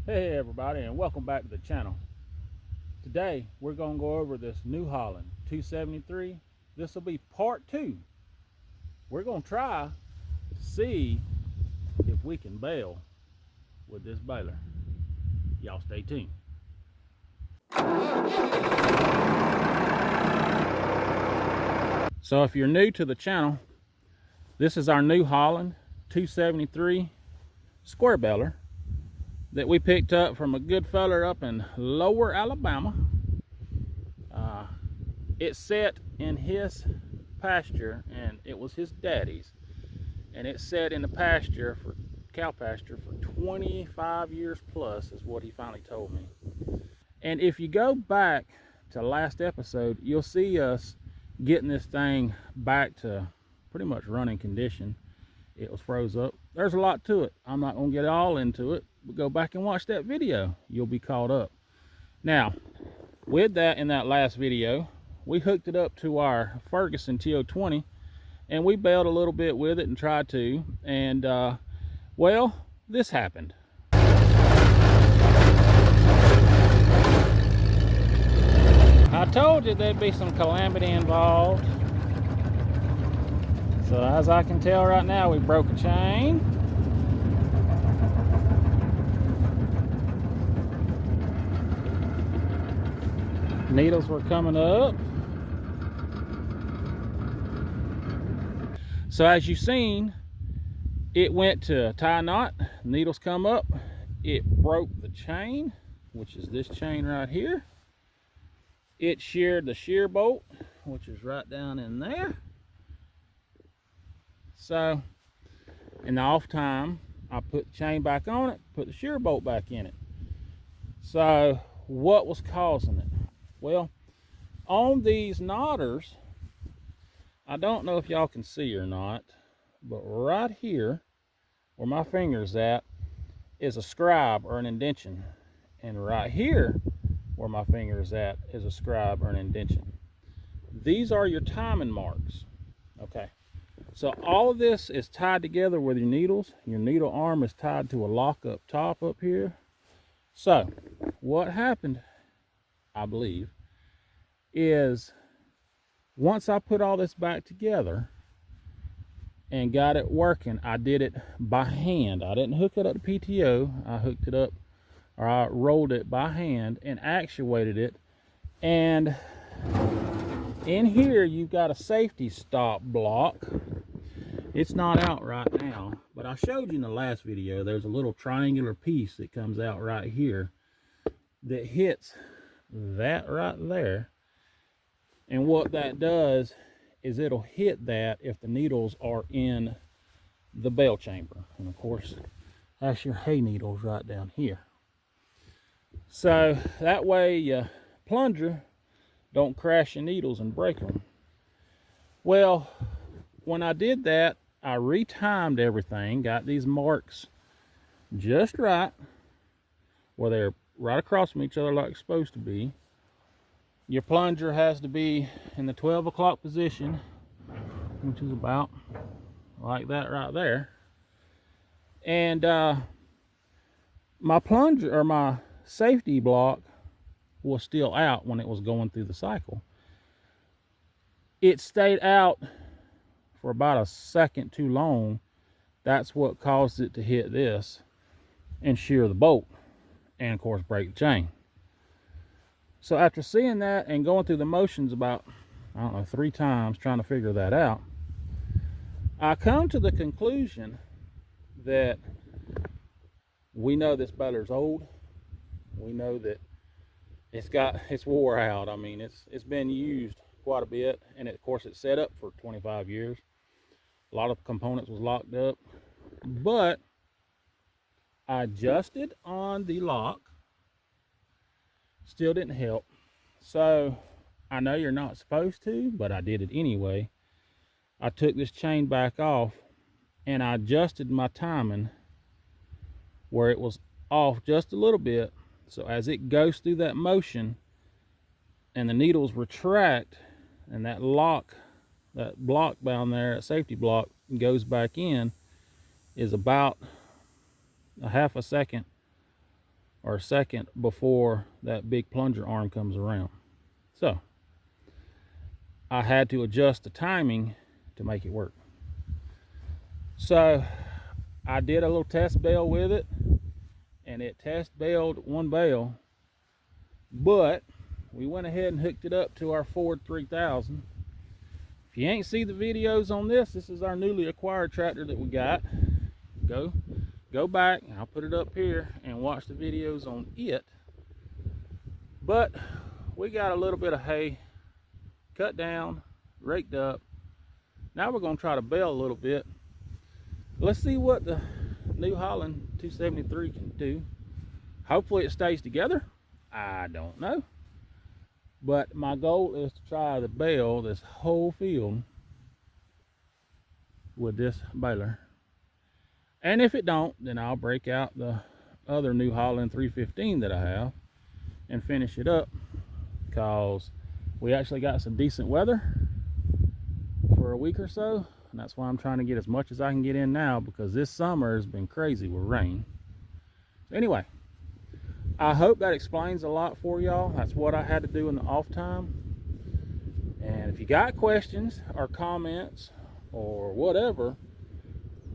Hey everybody, and welcome back to the channel. Today we're going to go over this New Holland 273. This will be part 2. We're going to try to see if we can bale with this baler. Y'all stay tuned. So if you're new to the channel, this is our New Holland 273 square baler that we picked up from a good feller up in Lower Alabama. It sat in his pasture, and it was his daddy's, and it sat in the pasture for cow pasture for 25 years plus is what he finally told me. And if you go back to last episode, you'll see us getting this thing back to pretty much running condition. It was froze up. There's a lot to it. I'm not going to get all into it, but go back and watch that video. You'll be caught up. Now, with that, in that last video, we hooked it up to our Ferguson TO20, and we baled a little bit with it and tried to, and well, this happened. I told you there'd be some calamity involved. So as I can tell right now, we broke a chain. Needles were coming up. So as you've seen, it went to tie knot, needles come up, it broke the chain, which is this chain right here. It sheared the shear bolt, which is right down in there. So in the off time, I put the chain back on it, put the shear bolt back in it. So what was causing it? Well, on these knotters, I don't know if y'all can see or not, but right here where my finger's at is a scribe or an indention, and right here where my finger is at is a scribe or an indention. These are your timing marks. Okay, so all of this is tied together with your needles. Your needle arm is tied to a lock up top up here. So what happened, I believe, is once I put all this back together and got it working, I did it by hand. I didn't hook it up to PTO. I hooked it up, or I rolled it by hand and actuated it. And in here, you've got a safety stop block. It's not out right now, but I showed you in the last video, there's a little triangular piece that comes out right here that hits that right there. And what that does is it'll hit that if the needles are in the bale chamber. And of course, that's your hay needles right down here. So that way your plunger don't crash your needles and break them. Well, when I did that, I retimed everything, got these marks just right, where they're right across from each other like it's supposed to be. Your plunger has to be in the 12 o'clock position, which is about like that right there. And my plunger, or my safety block, was still out when it was going through the cycle. It stayed out for about a second too long. That's what caused it to hit this and shear the bolt, and of course break the chain. So after seeing that and going through the motions about, I don't know, 3 times trying to figure that out, I come to the conclusion that we know this baler's old. We know that it's wore out. I mean, it's been used quite a bit, and of course it's set up for 25 years. A lot of components was locked up, but I adjusted on the lock. Still didn't help. So I know you're not supposed to, but I did it anyway. I took this chain back off and I adjusted my timing where it was off just a little bit. So as it goes through that motion and the needles retract, and that lock, that block down there, that safety block, goes back in, is about a half a second or a second before that big plunger arm comes around. So I had to adjust the timing to make it work. So I did a little test bale with it, and it test baled one bale, but we went ahead and hooked it up to our Ford 3000. If you ain't see the videos on this is our newly acquired tractor that we got. Go back, I'll put it up here, and watch the videos on it. But we got a little bit of hay cut down, raked up. Now we're going to try to bale a little bit. Let's see what the New Holland 273 can do. Hopefully it stays together. I don't know. But my goal is to try to bale this whole field with this baler. And if it don't, then I'll break out the other New Holland 315 that I have and finish it up, because we actually got some decent weather for a week or so, and that's why I'm trying to get as much as I can get in now, because this summer has been crazy with rain. So anyway, I hope that explains a lot for y'all. That's what I had to do in the off time. And if you got questions or comments or whatever,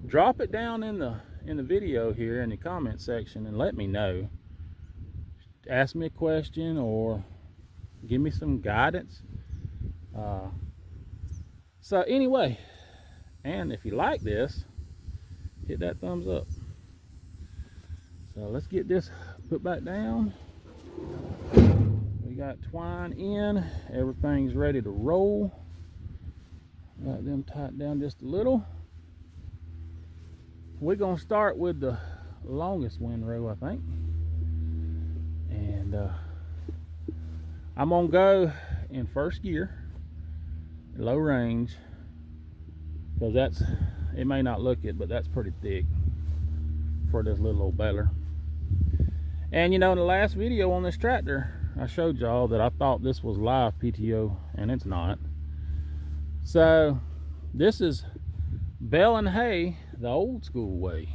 drop it down in the video here in the comment section and let me know. Ask me a question or give me some guidance. So anyway, and if you like this, hit that thumbs up. So let's get this put back down. We got twine in, everything's ready to roll. Got them tightened down just a little. We're gonna start with the longest windrow, I think. And I'm gonna go in first gear, low range, because it may not look it, but that's pretty thick for this little old baler. And you know, in the last video on this tractor, I showed y'all that I thought this was live PTO, and it's not. So this is baling hay the old school way.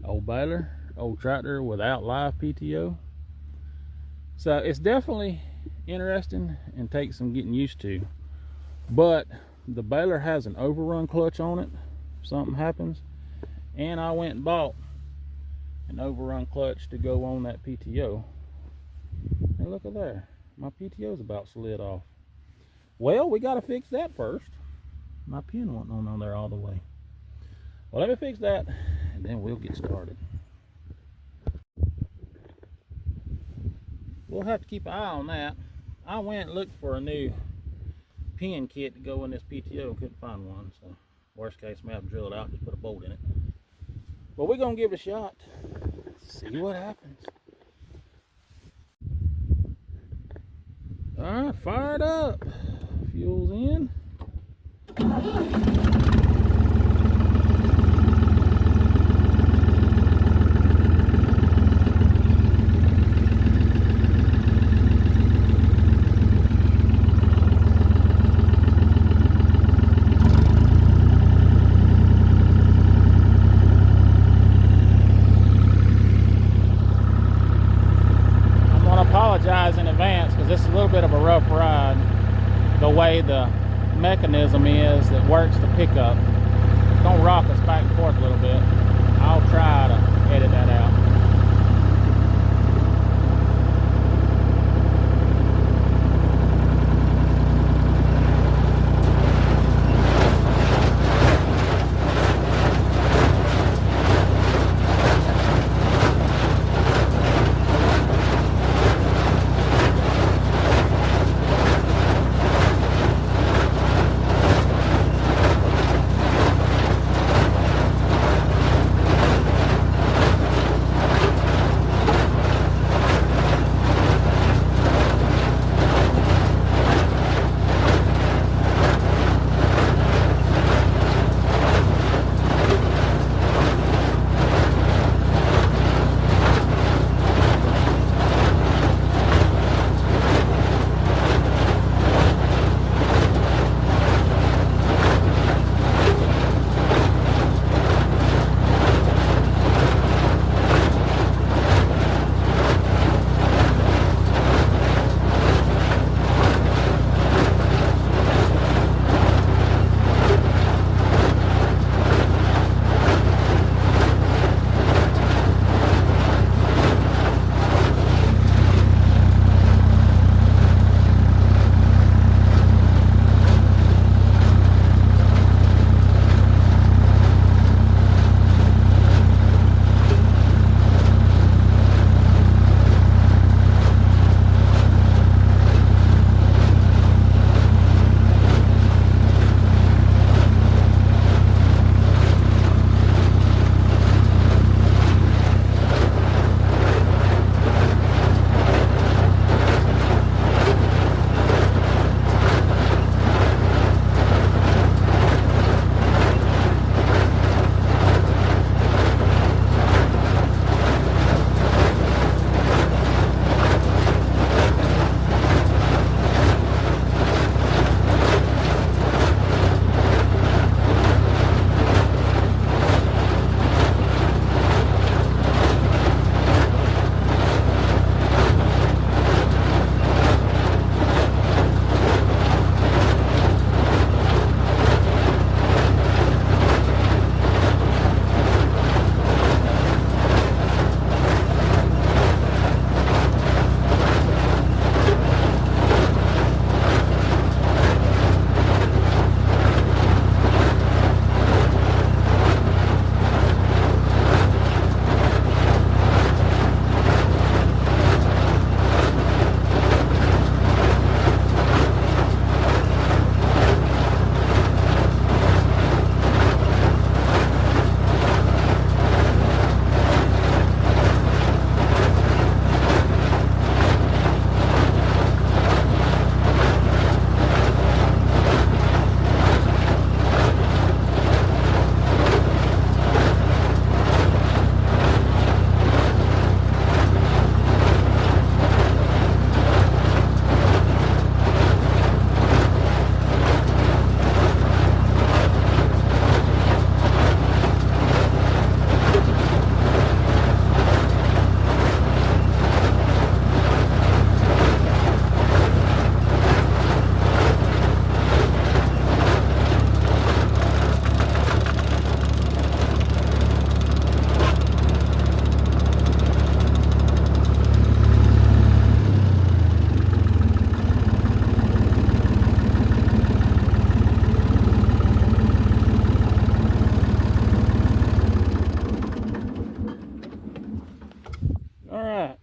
Old baler, old tractor without live PTO. So it's definitely interesting and takes some getting used to. But the baler has an overrun clutch on it if something happens. And I went and bought an overrun clutch to go on that PTO. And look at there, my PTO's about slid off. Well, we got to fix that first. My pin wasn't on there all the way. Well, let me fix that and then we'll get started. We'll have to keep an eye on that. I went and looked for a new pin kit to go in this PTO, couldn't find one, so worst case, I may have to drill it out, just put a bolt in it. But we're gonna give it a shot, see what happens. All right, fired up, fuel's in. In advance, because this is a little bit of a rough ride, the way the mechanism is that works the pickup. It's gonna rock us back and forth a little bit. I'll try to edit that out. right.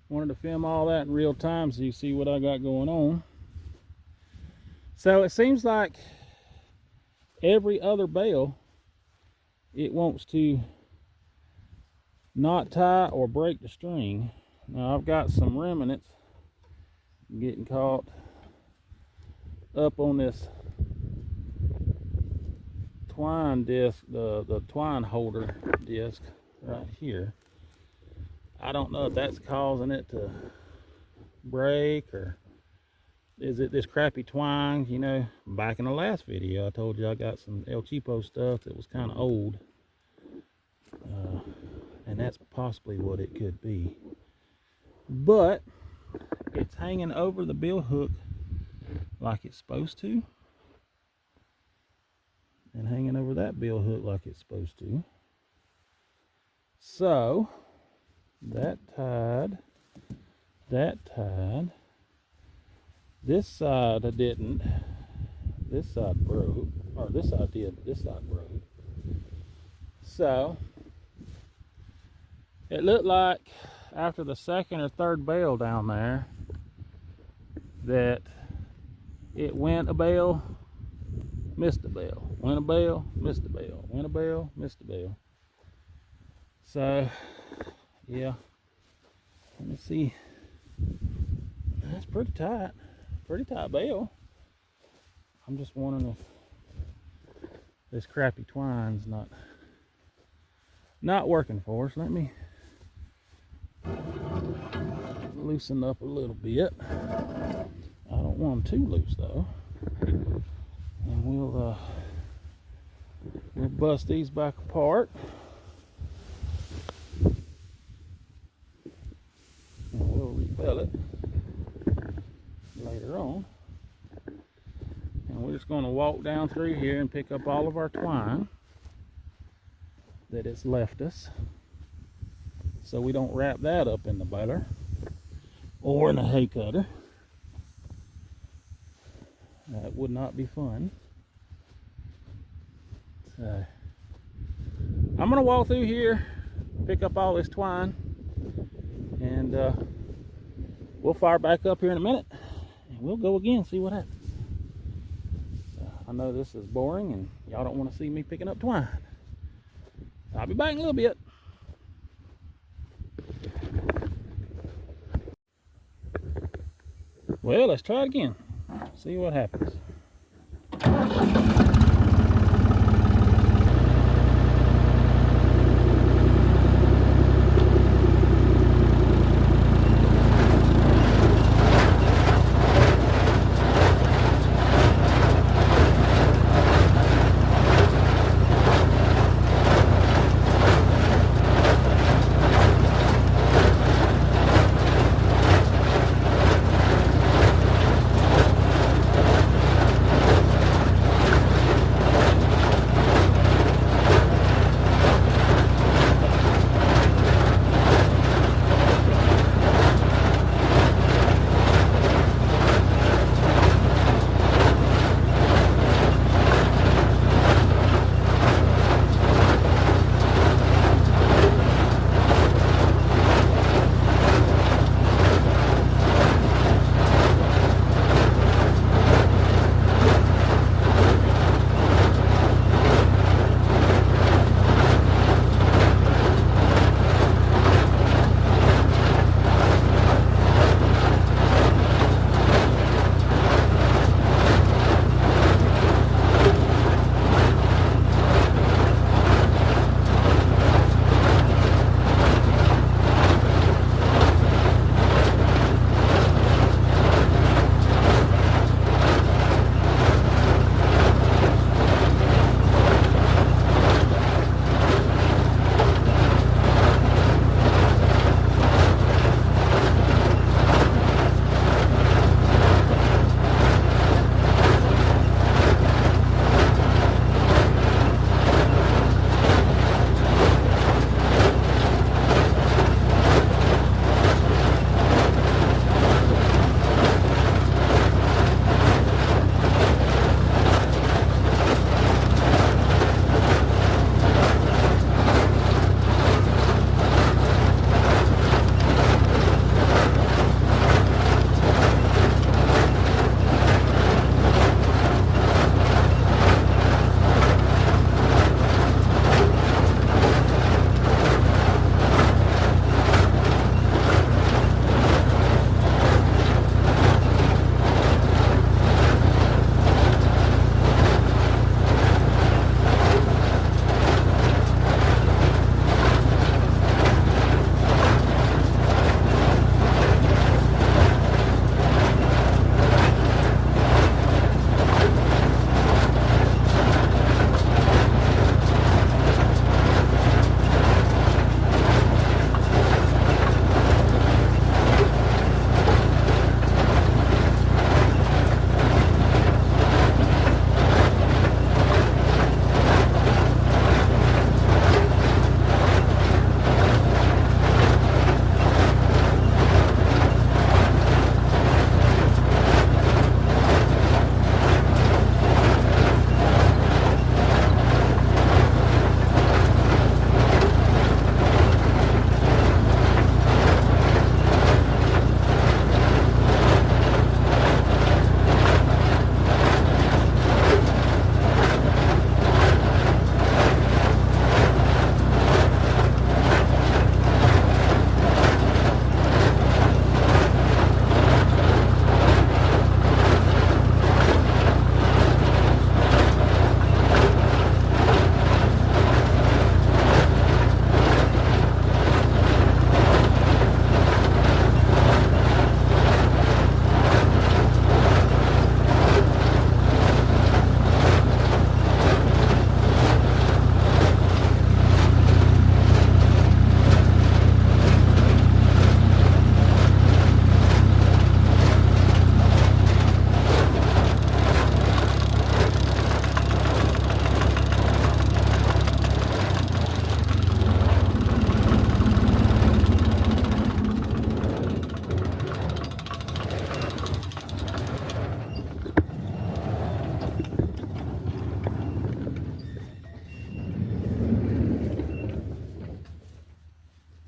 Wanted to film all that in real time so you see what I got going on. So it seems like every other bale, it wants to not tie or break the string. Now I've got some remnants getting caught up on this twine disc, the twine holder disc right here. I don't know if that's causing it to break, or is it this crappy twine? You know, back in the last video I told you I got some El Cheapo stuff that was kind of old, and that's possibly what it could be. But it's hanging over the bill hook like it's supposed to, and hanging over that bill hook like it's supposed to. So that tied, this side I didn't, this side broke, or this side did, but this side broke. So it looked like after the second or third bale down there that it went a bale, missed a bale, went a bale, missed a bale, went a bale, missed a bale. So yeah, let me see. That's pretty tight bale. I'm just wondering if this crappy twine's not working for us. Let me loosen up a little bit. I don't want them too loose though. And we'll bust these back apart. And we'll rebale it later on. And we're just going to walk down through here and pick up all of our twine that it's left us, so we don't wrap that up in the baler or in the hay cutter. That would not be fun. So I'm going to walk through here, pick up all this twine, and we'll fire back up here in a minute, and we'll go again, see what happens. I know this is boring and y'all don't want to see me picking up twine. I'll be back in a little bit. Well, let's try it again. See what happens.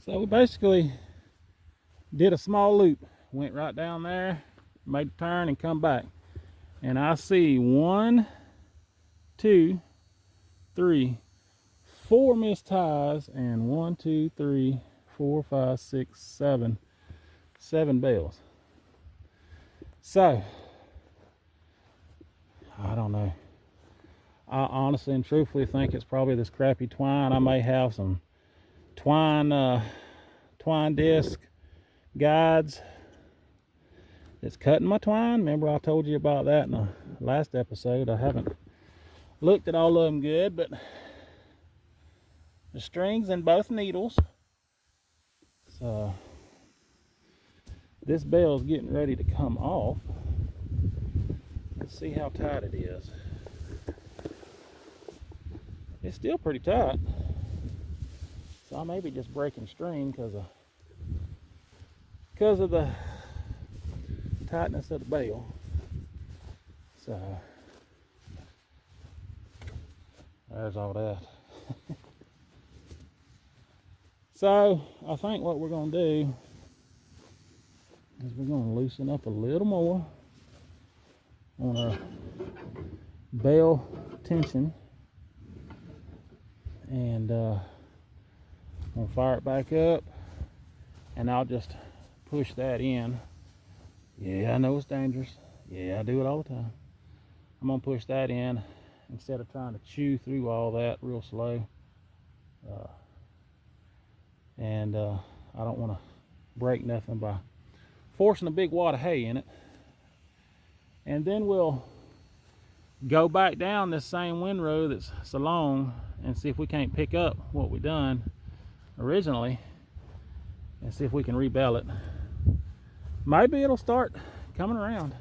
So we basically did a small loop, went right down there, made a turn and come back. And I see 1, 2, 3, 4 missed ties and 1, 2, 3, 4, 5, 6, 7, 7 bales. So I don't know. I honestly and truthfully think it's probably this crappy twine. I may have some twine disc guides that's cutting my twine. Remember I told you about that in the last episode. I haven't looked at all of them good, but the strings and both needles. So this bale is getting ready to come off. Let's see how tight it is. It's still pretty tight. So I may be just breaking string because of the tightness of the bale. So there's all that. So I think what we're going to do is we're going to loosen up a little more on our bale tension, and I'm going to fire it back up, and I'll just push that in. Yeah, I know it's dangerous. Yeah, I do it all the time. I'm going to push that in instead of trying to chew through all that real slow. I don't want to break nothing by forcing a big wad of hay in it. And then we'll go back down this same windrow that's so long and see if we can't pick up what we done originally and see if we can rebale it. Maybe it'll start coming around.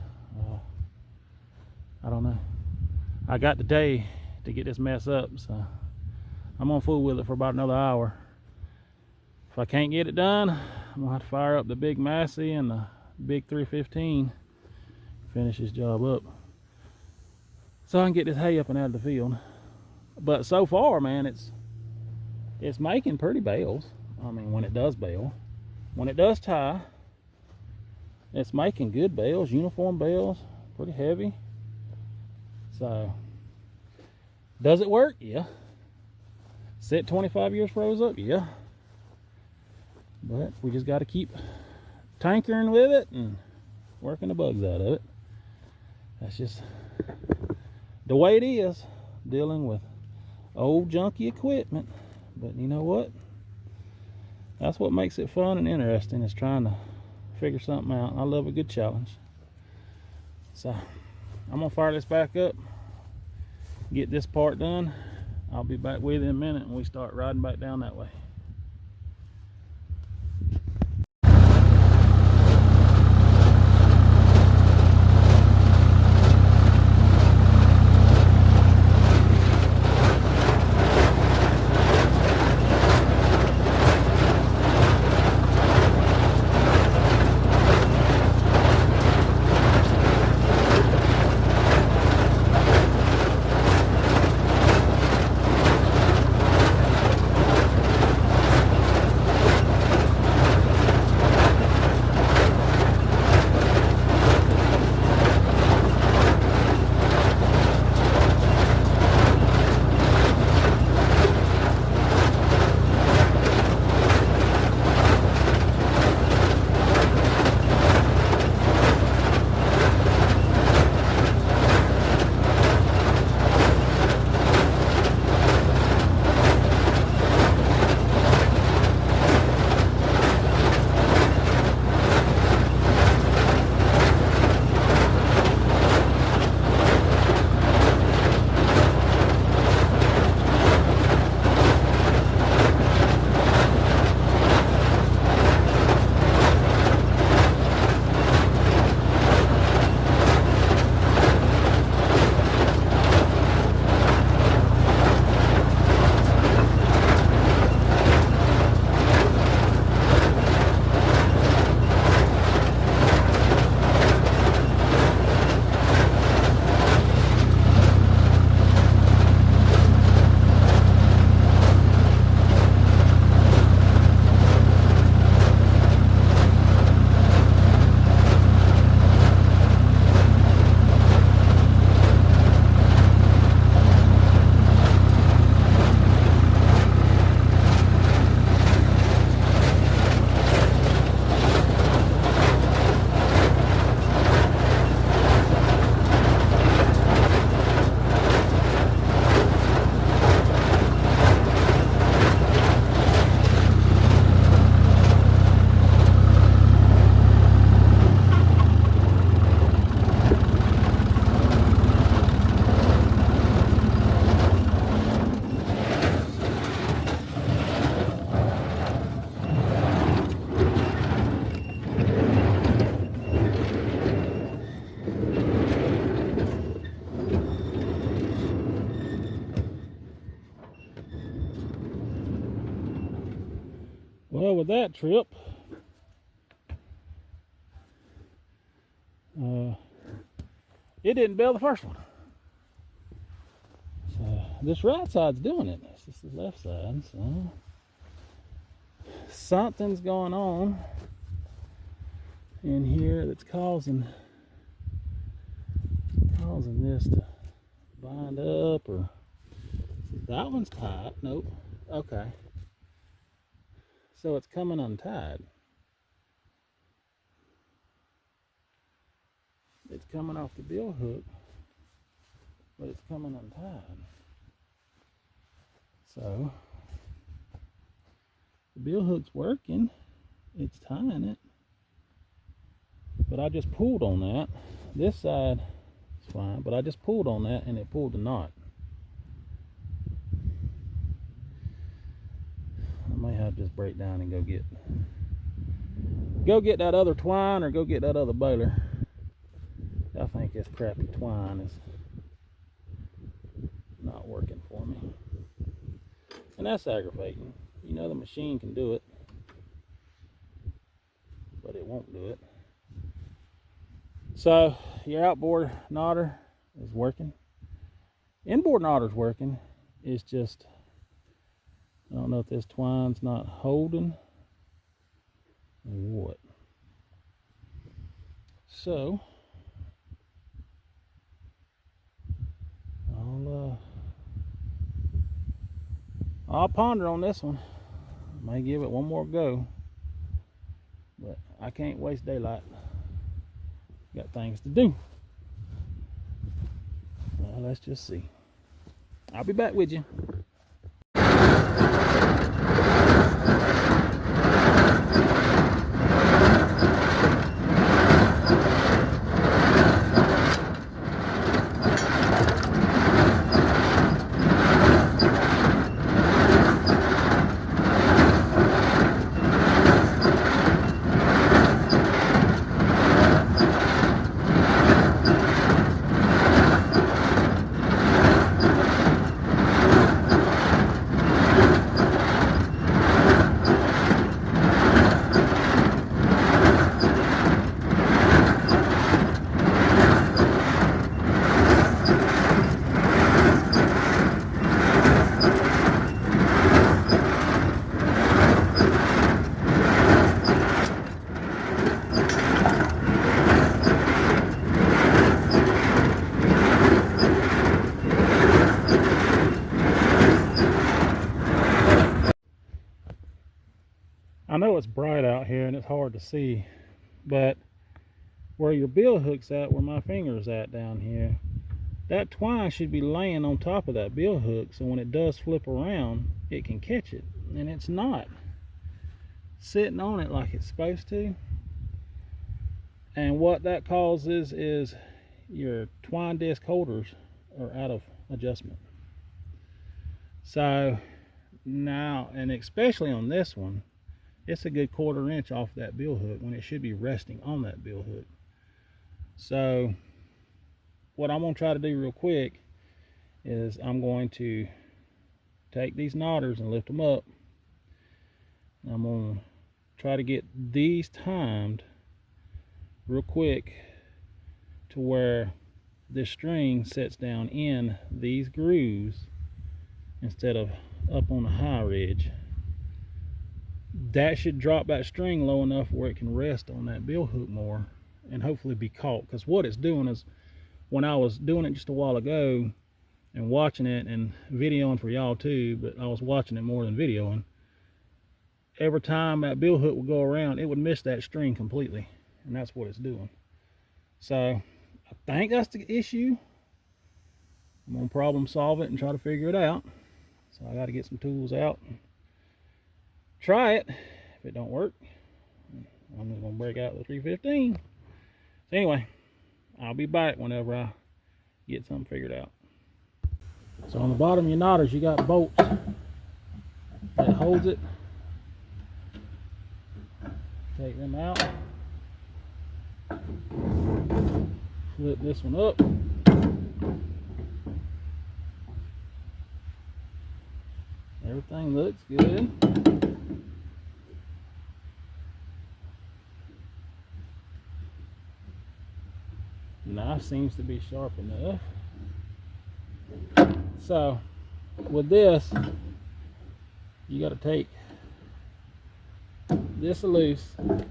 I don't know. I got the day to get this mess up, so I'm gonna fool with it for about another hour. If I can't get it done, I'm gonna have to fire up the big Massey and the big 315, finish this job up, so I can get this hay up and out of the field. But so far, man, it's making pretty bales. I mean, when it does bale, when it does tie, it's making good bales, uniform bales, pretty heavy. So, does it work? Yeah. Sit 25 years froze up? Yeah. But we just got to keep tinkering with it and working the bugs out of it. That's just the way it is, dealing with old junky equipment. But you know what? That's what makes it fun and interesting, is trying to figure something out. I love a good challenge. So I'm gonna fire this back up, get this part done. I'll be back with you in a minute when we start riding back down that way. Well, with that trip, it didn't bail the first one. So this right side's doing it. It's just the left side. So something's going on in here that's causing this to bind up. Or that one's tight. Nope. Okay. So it's coming untied. It's coming off the bill hook, but it's coming untied. So the bill hook's working, it's tying it, but I just pulled on that. This side is fine, but I just pulled on that and it pulled the knot. I may have to just break down and go get that other twine or go get that other baler. I think this crappy twine is not working for me. And that's aggravating. You know the machine can do it, but it won't do it. So your outboard knotter is working. Inboard knotter's working. It's just, I don't know if this twine's not holding or what. So I'll ponder on this one. May give it one more go, but I can't waste daylight. Got things to do. Well, let's just see. I'll be back with you. I know it's bright out here and it's hard to see, but where your bill hook's at, where my finger's at down here, that twine should be laying on top of that bill hook, so when it does flip around, it can catch it, and it's not sitting on it like it's supposed to. And what that causes is your twine disc holders are out of adjustment. So now, and especially on this one, it's a good 1/4 inch off that bill hook when it should be resting on that bill hook. So what I'm going to try to do real quick is I'm going to take these knotters and lift them up. I'm going to try to get these timed real quick to where this string sets down in these grooves instead of up on the high ridge. That should drop that string low enough where it can rest on that bill hook more and hopefully be caught. Because what it's doing is, when I was doing it just a while ago and watching it and videoing for y'all too, but I was watching it more than videoing, every time that bill hook would go around, it would miss that string completely, and that's what it's doing. So I think that's the issue. I'm gonna problem solve it and try to figure it out. So I got to get some tools out, try it. If it don't work, I'm just gonna break out the 315. So anyway, I'll be back whenever I get something figured out. So on the bottom of your knotters, you got bolts that holds it. Take them out. Flip this one up. Everything looks good. knife seems to be sharp enough. So with this, you got to take this loose, and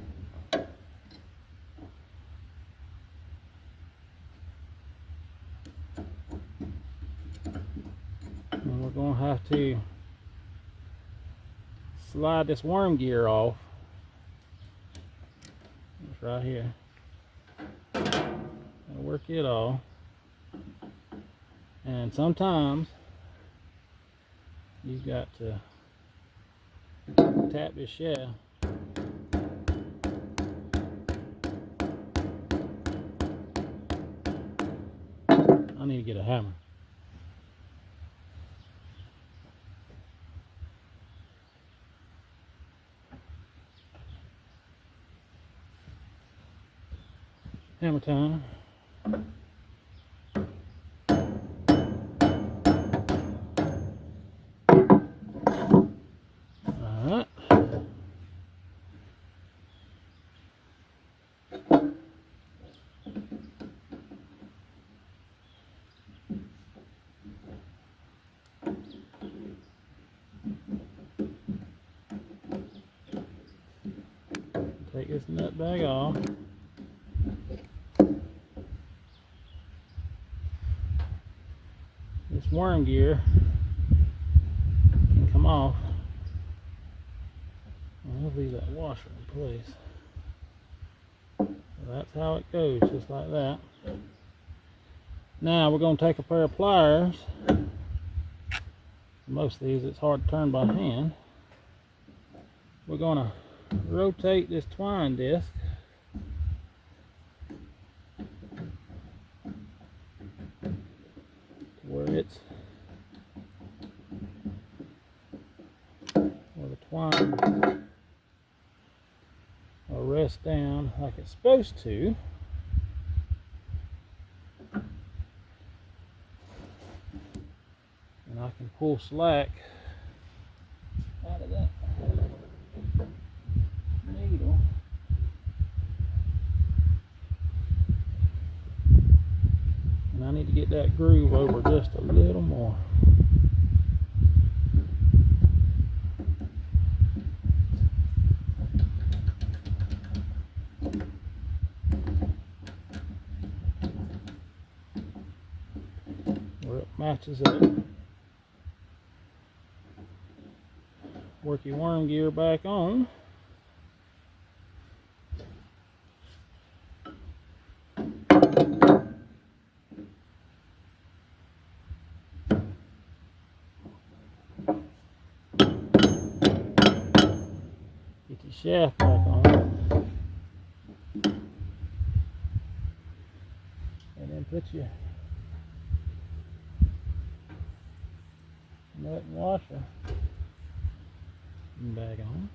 we're going to have to slide this worm gear off. It's right here. I'll work it off. And sometimes you've got to tap this shaft. I need to get a hammer. Hammer time. Alright. Take this nut bag off. This worm gear can come off. I'll leave that washer in place. So that's how it goes, just like that. Now we're going to take a pair of pliers. Most of these it's hard to turn by hand. We're going to rotate this twine disc where the twine will rest down like it's supposed to. And I can pull slack out of that needle. And I need to get that groove over just a little more. Where it matches up. Work your worm gear back on. Get your shaft back on. And then put your nut and washer back on.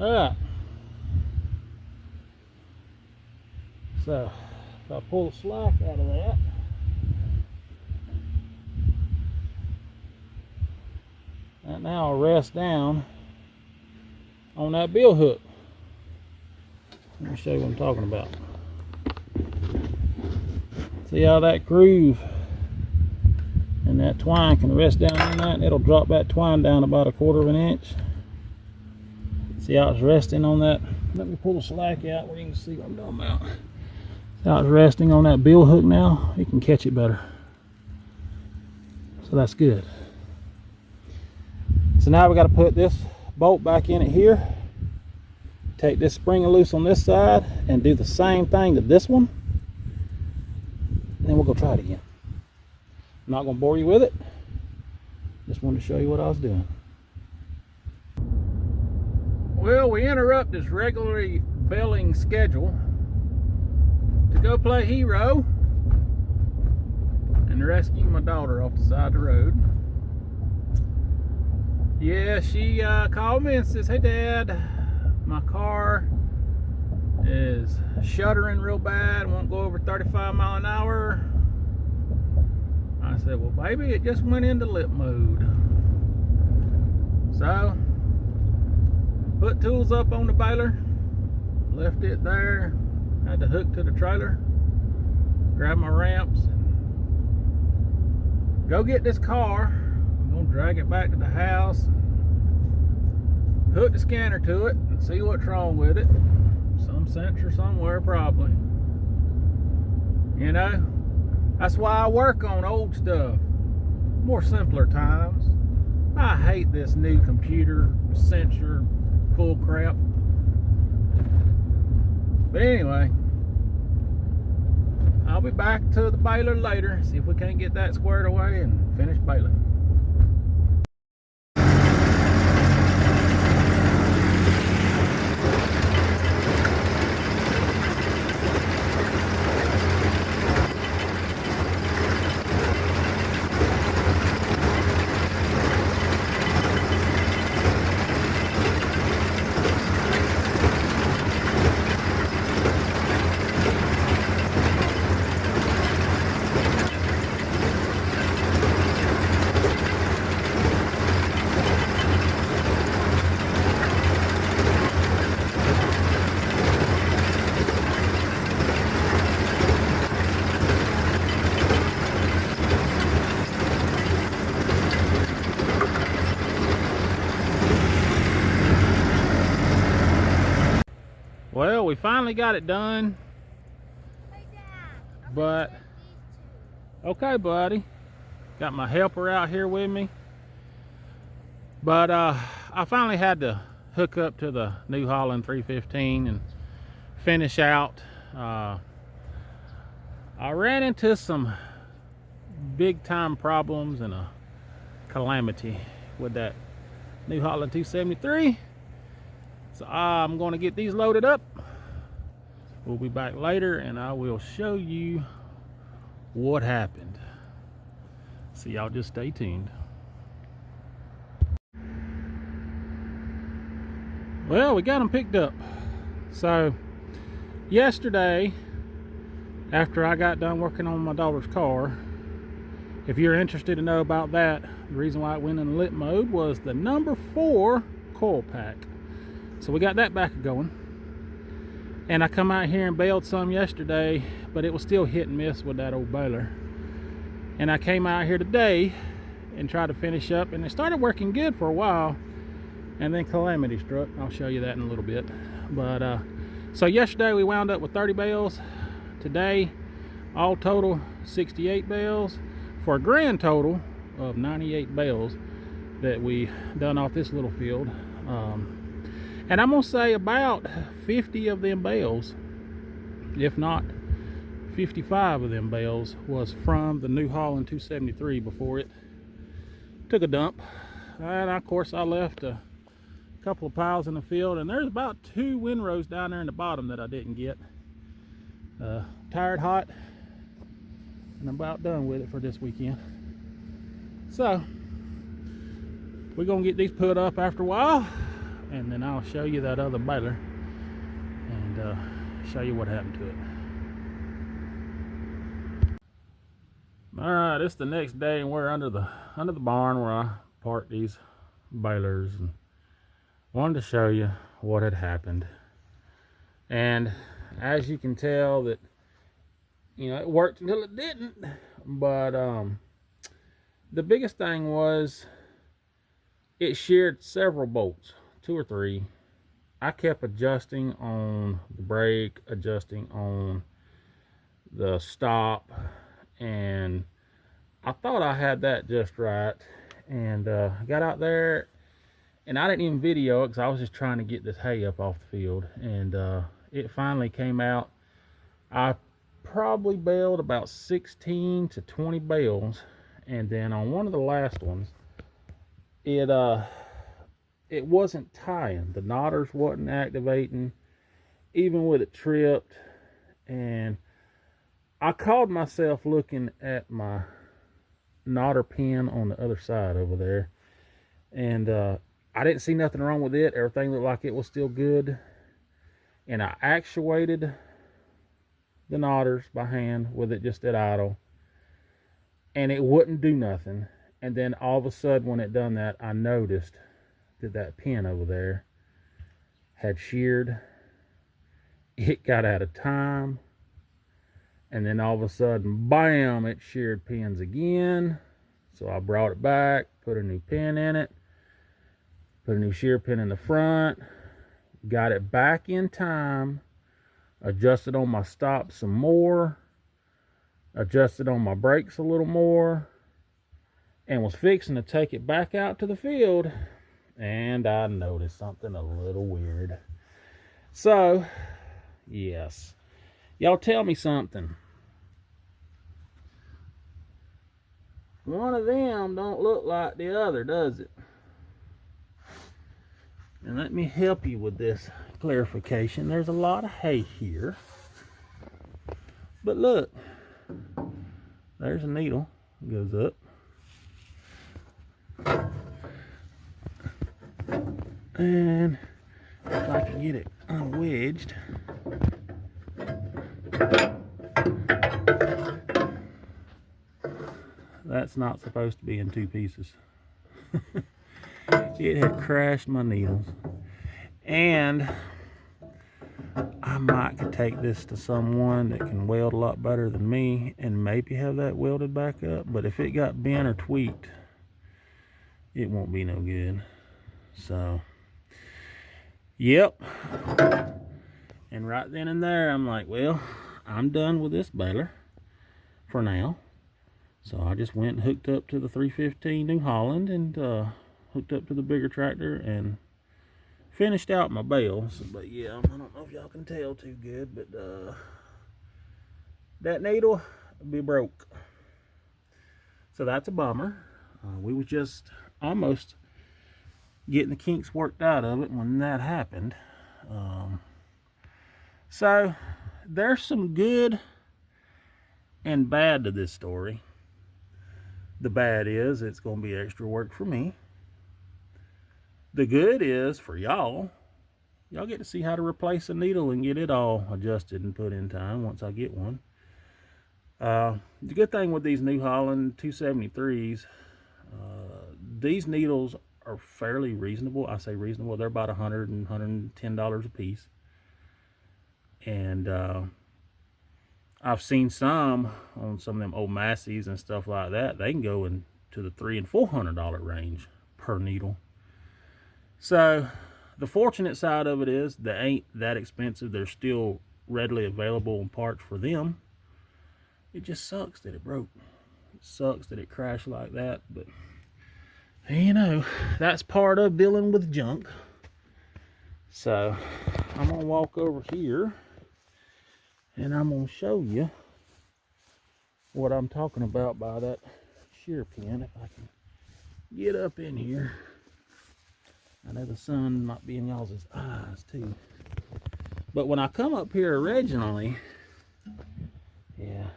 Alright, so if I pull the slack out of that now will rest down on that bill hook. Let me show you what I'm talking about. See how that groove and that twine can rest down on that, and it'll drop that twine down about 1/4 of an inch. See how it's resting on that? Let me pull the slack out where you can see what I'm talking about. See how it's resting on that bill hook now? You can catch it better. So that's good. So now we got to put this bolt back in it here. Take this spring loose on this side and do the same thing to this one. And then we'll go try it again. I'm not going to bore you with it. Just wanted to show you what I was doing. Well, we interrupt this regularly baling schedule to go play hero and rescue my daughter off the side of the road. Yeah, she called me and says, "Hey Dad, my car is shuddering real bad, won't go over 35 miles an hour." I said, "Well baby, it just went into lit mode." So put tools up on the baler, left it there, had to hook to the trailer, grab my ramps, and go get this car. I'm gonna drag it back to the house, hook the scanner to it, and see what's wrong with it. Some sensor somewhere probably. You know, that's why I work on old stuff, more simpler times. I hate this new computer sensor bull crap. But anyway, I'll be back to the baler later, see if we can't get that squared away and finish baling. Well, we finally got it done. Hey Dad, But okay, buddy. Got my helper out here with me. But I finally had to hook up to the New Holland 315 and finish out. I ran into some big time problems and a Calamity with that New Holland 273. So I'm going to get these loaded up. We'll be back later and I will show you what happened. So y'all just stay tuned. Well, we got them picked up. So yesterday, after I got done working on my daughter's car, if you're interested to know about that, the reason why it went in lit mode was the number 4 coil pack. So we got that back going. And I come out here and baled some yesterday, but it was still hit and miss with that old baler. And I came out here today and tried to finish up, and it started working good for a while, and then Calamity struck. I'll show you that in a little bit. But so yesterday we wound up with 30 bales. Today, all total 68 bales for a grand total of 98 bales that we done off this little field. And I'm gonna say about 50 of them bales, if not 55 of them bales, was from the New Holland 273 before it took a dump. And of course I left a couple of piles in the field, and there's about 2 windrows down there in the bottom that I didn't get. Tired, hot, and I'm about done with it for this weekend. So we're gonna get these put up after a while, and then I'll show you that other baler and show you what happened to it. All right, it's the next day and we're under the barn where I parked these balers, and wanted to show you what had happened. And as you can tell, that it worked until it didn't. But the biggest thing was it sheared several bolts, 2 or 3, I kept adjusting on the brake, adjusting on the stop, and I thought I had that just right. And got out there, and I didn't even video it because I was just trying to get this hay up off the field. And it finally came out. I probably baled about 16 to 20 bales, and then on one of the last ones, it wasn't tying. The knotters wasn't activating, even with it tripped. And I caught myself looking at my knotter pin on the other side over there, and I didn't see nothing wrong with it. Everything looked like it was still good. And I actuated the knotters by hand with it just at idle, and it wouldn't do nothing. And then all of a sudden, when it done that, I noticed that that pin over there had sheared. It got out of time, and then all of a sudden, bam, it sheared pins again. So I brought it back, put a new pin in it, put a new shear pin in the front, got it back in time, adjusted on my stop some more, adjusted on my brakes a little more, and was fixing to take it back out to the field, and I noticed something a little weird. So, yes, y'all tell me something. One of them don't look like the other, does it? And let me help you with this clarification. There's a lot of hay here, but look, there's a needle. It goes up. And if I can get it unwedged, that's not supposed to be in two pieces. It had crashed my needles, and I might could take this to someone that can weld a lot better than me and maybe have that welded back up. But if it got bent or tweaked, it won't be no good. So, yep. And right then and there, I'm like, well, I'm done with this baler for now. So I just went and hooked up to the 315 New Holland and hooked up to the bigger tractor and finished out my bales. But yeah, I don't know if y'all can tell too good, but that needle will be broke. So that's a bummer. We was just almost getting the kinks worked out of it when that happened. So there's some good and bad to this story. The bad is it's going to be extra work for me. The good is for y'all. Y'all get to see how to replace a needle and get it all adjusted and put in time once I get one. The good thing with these New Holland 273s, these needles are fairly reasonable. I say reasonable. They're about $100 and $110 a piece. And I've seen some on some of them old Massey's and stuff like that. They can go into the $300 and $400 range per needle. So the fortunate side of it is they ain't that expensive. They're still readily available in parts for them. It just sucks that it broke. It sucks that it crashed like that, but you know, that's part of dealing with junk. So I'm gonna walk over here and I'm gonna show you what I'm talking about by that shear pin. If I can get up in here. I know the sun might be in y'all's eyes too. But when I come up here originally, yeah,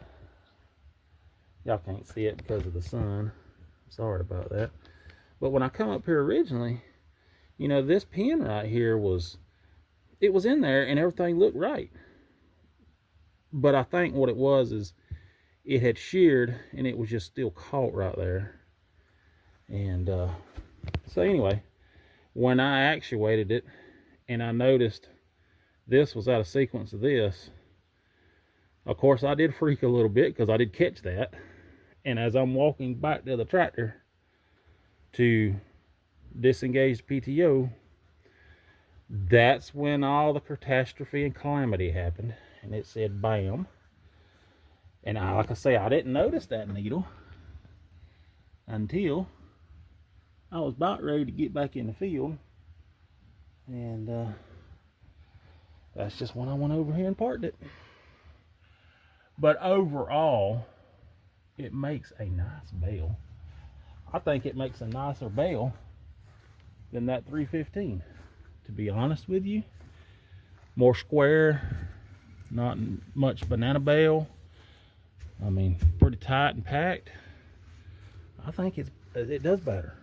y'all can't see it because of the sun. Sorry about that. But when I come up here originally, you know, this pin right here was in there and everything looked right. But I think what it was is it had sheared and it was just still caught right there. And so anyway, when I actuated it and I noticed this was out of sequence of this, of course I did freak a little bit because I did catch that. And as I'm walking back to the tractor to disengage the PTO, that's when all the catastrophe and calamity happened, and it said bam. And like I say, I didn't notice that needle until I was about ready to get back in the field, and that's just when I went over here and parked it. But overall, it makes a nice bale. I think it makes a nicer bale than that 315, to be honest with you. More square, not much banana bale. I mean, pretty tight and packed. I think it does better.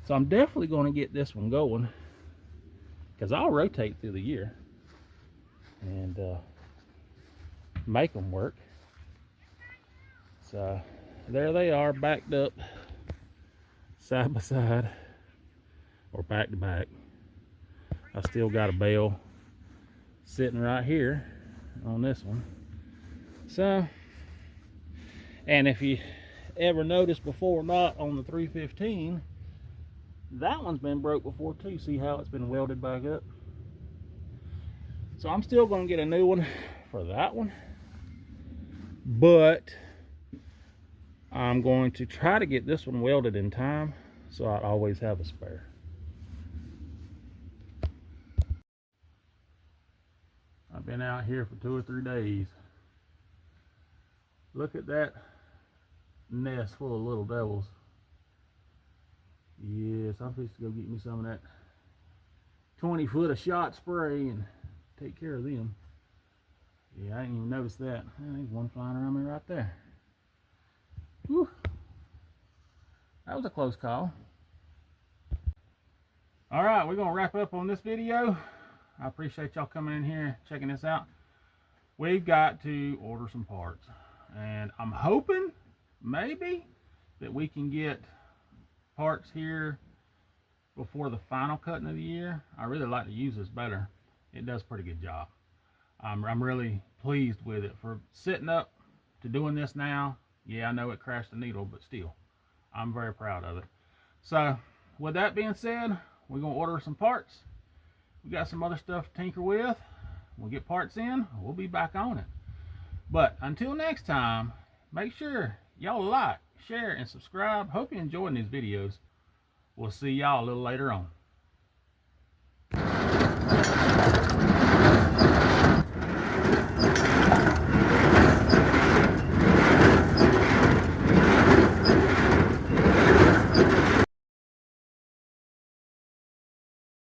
So I'm definitely going to get this one going, because I'll rotate through the year and make them work. So there they are, backed up side by side, or back to back. I still got a bale sitting right here on this one. So, and if you ever noticed before or not, on the 315, that one's been broke before too. See how it's been welded back up? So I'm still going to get a new one for that one, but I'm going to try to get this one welded in time, so I always have a spare. I've been out here for 2 or 3 days. Look at that nest full of little devils. Yes, I'm supposed to go get me some of that 20 foot of shot spray and take care of them. Yeah, I didn't even notice that. There's one flying around me right there. Whew. That was a close call. All right, we're gonna wrap up on this video. I appreciate y'all coming in here, checking this out. We've got to order some parts, and I'm hoping maybe that we can get parts here before the final cutting of the year. I really like to use this baler. It does a pretty good job. I'm really pleased with it for sitting up to doing this now. Yeah, I know it crashed the needle, but still, I'm very proud of it. So with that being said, we're gonna order some parts. We got some other stuff to tinker with. We'll get parts in, we'll be back on it. But until next time, make sure y'all like, share, and subscribe. Hope you're enjoying these videos. We'll see y'all a little later on.